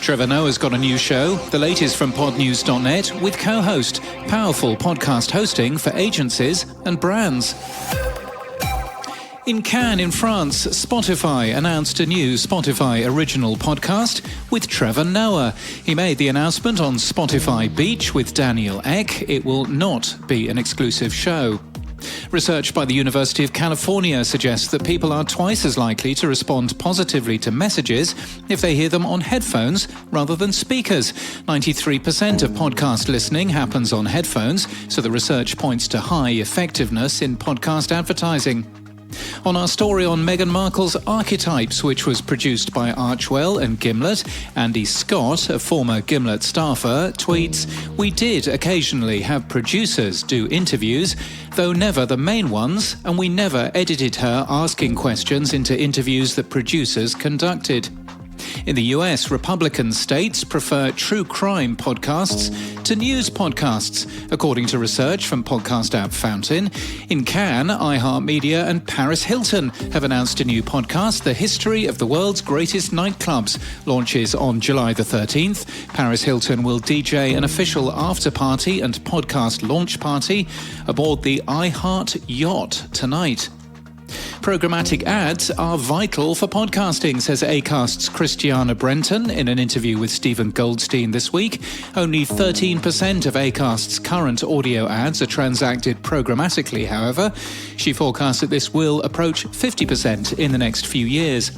Trevor Noah's got a new show, the latest from podnews.net, with co-host, powerful podcast hosting for agencies and brands. In Cannes, in France, Spotify announced a new Spotify original podcast with Trevor Noah. He made the announcement on Spotify Beach with Daniel Ek. It will not be an exclusive show. Research by the University of California suggests that people are twice as likely to respond positively to messages if they hear them on headphones rather than speakers. 93% of podcast listening happens on headphones, so the research points to high effectiveness in podcast advertising. On our story on Meghan Markle's Archetypes, which was produced by Archwell and Gimlet, Andy Scott, a former Gimlet staffer, tweets, "We did occasionally have producers do interviews, though never the main ones, and we never edited her asking questions into interviews that producers conducted." In the US, Republican states prefer true crime podcasts to news podcasts, according to research from podcast app Fountain. In Cannes, iHeartMedia and Paris Hilton have announced a new podcast, The History of the World's Greatest Nightclubs, launches on July the 13th. Paris Hilton will DJ an official after-party and podcast launch party aboard the iHeart Yacht tonight. Programmatic ads are vital for podcasting, says Acast's Christiana Brenton in an interview with Stephen Goldstein this week. Only 13% of Acast's current audio ads are transacted programmatically, however. She forecasts that this will approach 50% in the next few years.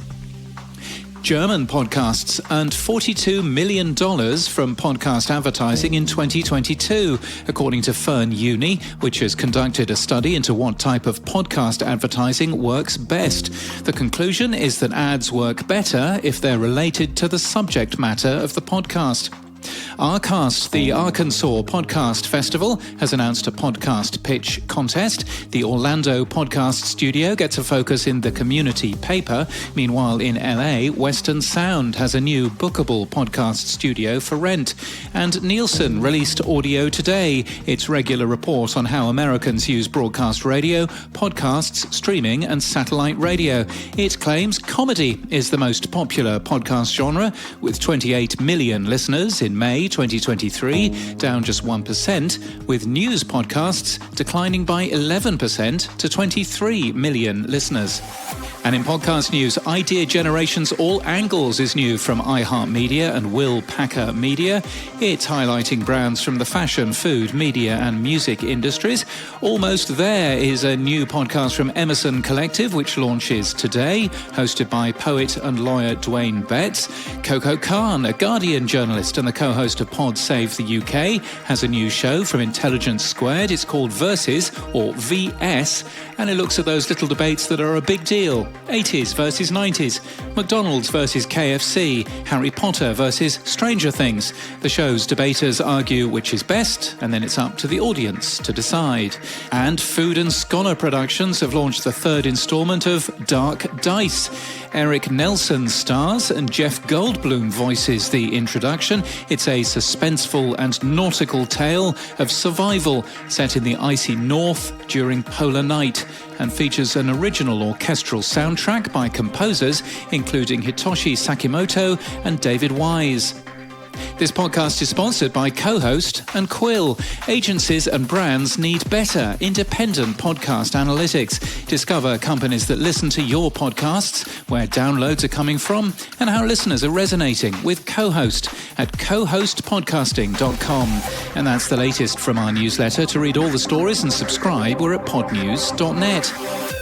German podcasts earned $42 million from podcast advertising in 2022, according to Fern Uni, which has conducted a study into what type of podcast advertising works best. The conclusion is that ads work better if they're related to the subject matter of the podcast. Arcast, the Arkansas Podcast Festival, has announced a podcast pitch contest. The Orlando Podcast Studio gets a focus in the community paper. Meanwhile, in LA, Western Sound has a new bookable podcast studio for rent. And Nielsen released Audio Today, its regular report on how Americans use broadcast radio, podcasts, streaming, and satellite radio. It claims comedy is the most popular podcast genre, with 28 million listeners in May 2023, down just 1%, with news podcasts declining by 11% to 23 million listeners. And in podcast news, Idea Generation's All Angles is new from iHeartMedia and Will Packer Media. It's highlighting brands from the fashion, food, media and music industries. Almost There is a new podcast from Emerson Collective, which launches today, hosted by poet and lawyer Dwayne Betts. Coco Khan, a Guardian journalist and the co-host of Pod Save the UK, has a new show from Intelligence Squared. It's called Versus, or VS, and it looks at those little debates that are a big deal. 80s versus 90s, McDonald's versus KFC, Harry Potter versus Stranger Things. The show's debaters argue which is best, and then it's up to the audience to decide. And Food and Scholar Productions have launched the third instalment of Dark Dice. Eric Nelson stars and Jeff Goldblum voices the introduction. It's a suspenseful and nautical tale of survival set in the icy north during polar night, and features an original orchestral soundtrack by composers including Hitoshi Sakimoto and David Wise. This podcast is sponsored by Co-Host and Quill. Agencies and brands need better, independent podcast analytics. Discover companies that listen to your podcasts, where downloads are coming from, and how listeners are resonating with Co-Host at cohostpodcasting.com. And that's the latest from our newsletter. To read all the stories and subscribe, we're at podnews.net.